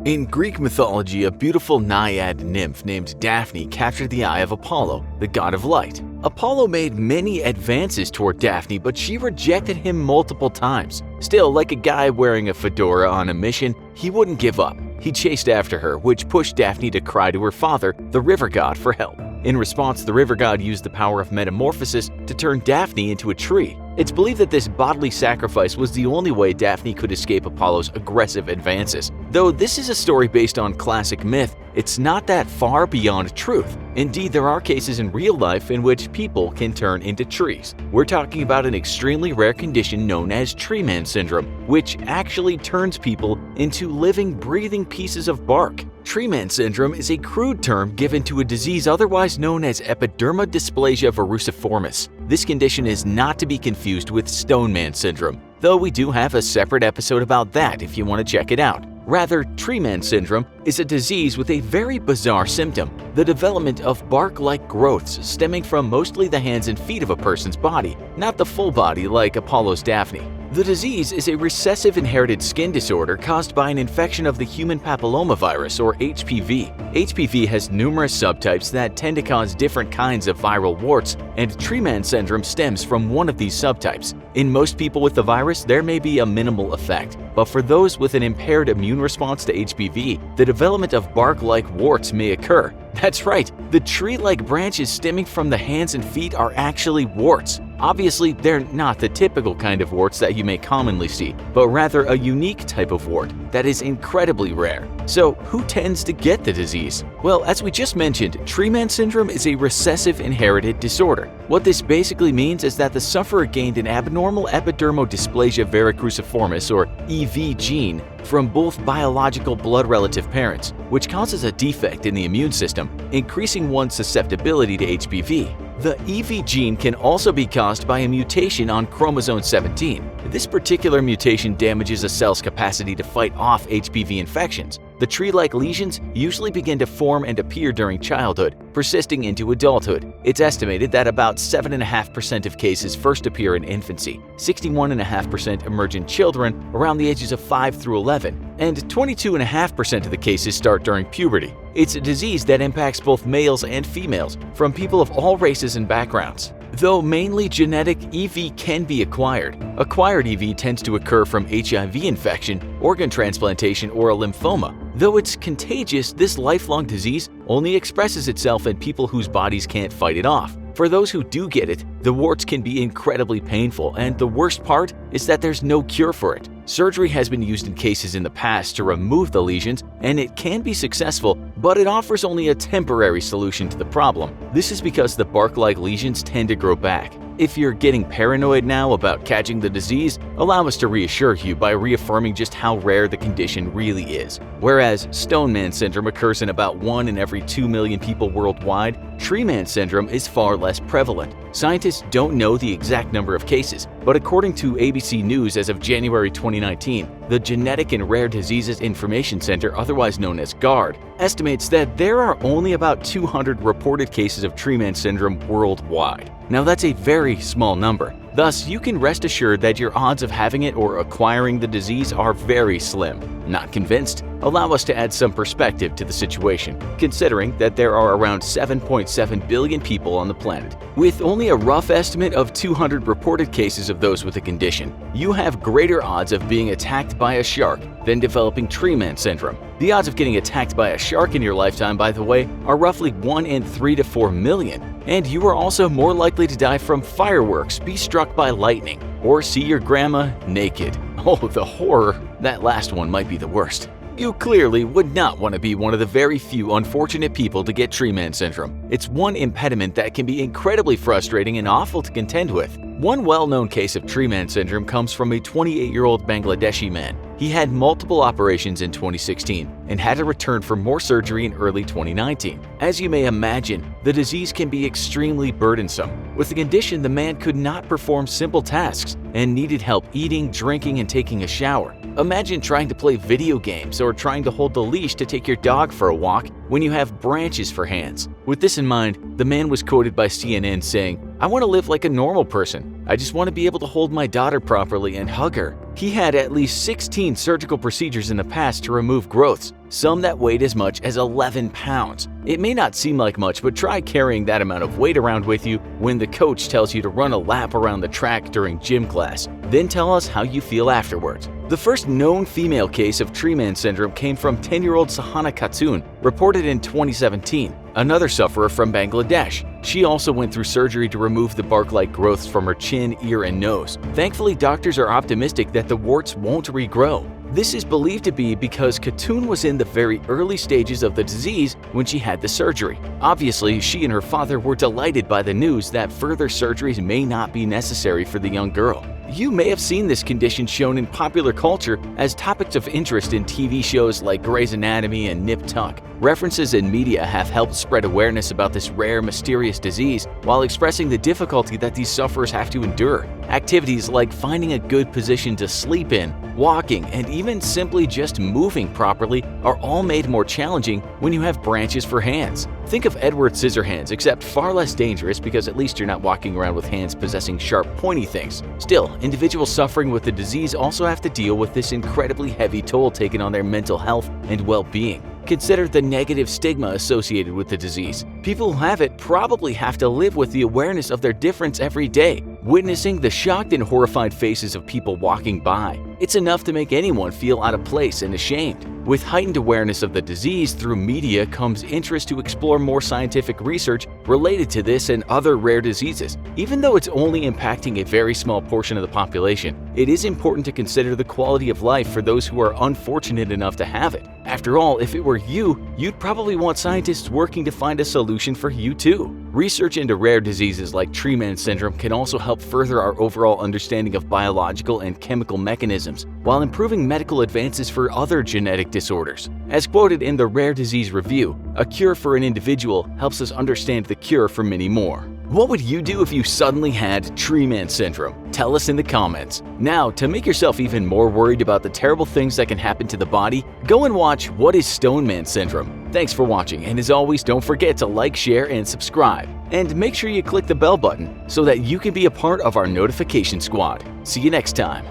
In Greek mythology, a beautiful naiad nymph named Daphne captured the eye of Apollo, the god of light. Apollo made many advances toward Daphne, but she rejected him multiple times. Still, like a guy wearing a fedora on a mission, he wouldn't give up. He chased after her, which pushed Daphne to cry to her father, the river god, for help. In response, the river god used the power of metamorphosis to turn Daphne into a tree. It's believed that this bodily sacrifice was the only way Daphne could escape Apollo's aggressive advances. Though this is a story based on classic myth, it's not that far beyond truth. Indeed, there are cases in real life in which people can turn into trees. We're talking about an extremely rare condition known as tree man syndrome, which actually turns people into living, breathing pieces of bark. Tree man syndrome is a crude term given to a disease otherwise known as epidermal dysplasia verruciformis. This condition is not to be confused with stone man syndrome, though we do have a separate episode about that if you want to check it out. Rather, tree man syndrome is a disease with a very bizarre symptom, the development of bark-like growths stemming from mostly the hands and feet of a person's body, not the full body like Apollo's Daphne. The disease is a recessive inherited skin disorder caused by an infection of the human papillomavirus, or HPV. HPV has numerous subtypes that tend to cause different kinds of viral warts, and tree man syndrome stems from one of these subtypes. In most people with the virus, there may be a minimal effect, but for those with an impaired immune response to HPV, the development of bark-like warts may occur. That's right, the tree-like branches stemming from the hands and feet are actually warts. Obviously, they're not the typical kind of warts that you may commonly see, but rather a unique type of wart that is incredibly rare. So, who tends to get the disease? Well, as we just mentioned, tree man syndrome is a recessive inherited disorder. What this basically means is that the sufferer gained an abnormal epidermal dysplasia verruciformis, or EV gene, from both biological blood relative parents, which causes a defect in the immune system, increasing one's susceptibility to HPV. The EV gene can also be caused by a mutation on chromosome 17. This particular mutation damages a cell's capacity to fight off HPV infections. The tree-like lesions usually begin to form and appear during childhood, persisting into adulthood. It's estimated that about 7.5% of cases first appear in infancy, 61.5% emerge in children around the ages of 5 through 11, and 22.5% of the cases start during puberty. It's a disease that impacts both males and females from people of all races and backgrounds. Though mainly genetic, EV can be acquired. Acquired EV tends to occur from HIV infection, organ transplantation, or a lymphoma. Though it's contagious, this lifelong disease only expresses itself in people whose bodies can't fight it off. For those who do get it, the warts can be incredibly painful, and the worst part is that there's no cure for it. Surgery has been used in cases in the past to remove the lesions, and it can be successful, but it offers only a temporary solution to the problem. This is because the bark-like lesions tend to grow back. If you're getting paranoid now about catching the disease, allow us to reassure you by reaffirming just how rare the condition really is. Whereas stone man syndrome occurs in about 1 in every 2 million people worldwide, tree man syndrome is far less prevalent. Scientists don't know the exact number of cases, but according to ABC News as of January 2019, the Genetic and Rare Diseases Information Center, otherwise known as GARD, estimates that there are only about 200 reported cases of tree man syndrome worldwide. Now that's a very small number. Thus, you can rest assured that your odds of having it or acquiring the disease are very slim. Not convinced? Allow us to add some perspective to the situation, considering that there are around 7.7 billion people on the planet. With only a rough estimate of 200 reported cases of those with the condition, you have greater odds of being attacked by a shark than developing tree man syndrome. The odds of getting attacked by a shark in your lifetime, by the way, are roughly 1 in 3 to 4 million. And you are also more likely to die from fireworks, be struck by lightning, or see your grandma naked. Oh, the horror! That last one might be the worst. You clearly would not want to be one of the very few unfortunate people to get tree man syndrome. It's one impediment that can be incredibly frustrating and awful to contend with. One well-known case of tree man syndrome comes from a 28-year-old Bangladeshi man. He had multiple operations in 2016 and had to return for more surgery in early 2019. As you may imagine, the disease can be extremely burdensome. With the condition, the man could not perform simple tasks and needed help eating, drinking, and taking a shower. Imagine trying to play video games or trying to hold the leash to take your dog for a walk when you have branches for hands. With this in mind, the man was quoted by CNN saying, "I want to live like a normal person. I just want to be able to hold my daughter properly and hug her." He had at least 16 surgical procedures in the past to remove growths, some that weighed as much as 11 pounds. It may not seem like much, but try carrying that amount of weight around with you when the coach tells you to run a lap around the track during gym class. Then tell us how you feel afterwards. The first known female case of tree man syndrome came from 10-year-old Sahana Khatun, reported in 2017, another sufferer from Bangladesh. She also went through surgery to remove the bark-like growths from her chin, ear, and nose. Thankfully, doctors are optimistic that the warts won't regrow. This is believed to be because Khatun was in the very early stages of the disease when she had the surgery. Obviously, she and her father were delighted by the news that further surgeries may not be necessary for the young girl. You may have seen this condition shown in popular culture as topics of interest in TV shows like Grey's Anatomy and Nip Tuck. References in media have helped spread awareness about this rare, mysterious disease while expressing the difficulty that these sufferers have to endure. Activities like finding a good position to sleep in, walking, and even simply just moving properly are all made more challenging when you have branches for hands. Think of Edward Scissorhands, except far less dangerous because at least you're not walking around with hands possessing sharp, pointy things. Still, individuals suffering with the disease also have to deal with this incredibly heavy toll taken on their mental health and well-being. Consider the negative stigma associated with the disease. People who have it probably have to live with the awareness of their difference every day, witnessing the shocked and horrified faces of people walking by. It's enough to make anyone feel out of place and ashamed. With heightened awareness of the disease through media comes interest to explore more scientific research related to this and other rare diseases. Even though it's only impacting a very small portion of the population, it is important to consider the quality of life for those who are unfortunate enough to have it. After all, if it were you, you'd probably want scientists working to find a solution for you too. Research into rare diseases like tree man syndrome can also help further our overall understanding of biological and chemical mechanisms, while improving medical advances for other genetic disorders. As quoted in the Rare Disease Review, a cure for an individual helps us understand the cure for many more. What would you do if you suddenly had tree man syndrome? Tell us in the comments. Now, to make yourself even more worried about the terrible things that can happen to the body, go and watch What is Stone Man Syndrome? Thanks for watching, and as always, don't forget to like, share, and subscribe. And make sure you click the bell button so that you can be a part of our notification squad. See you next time.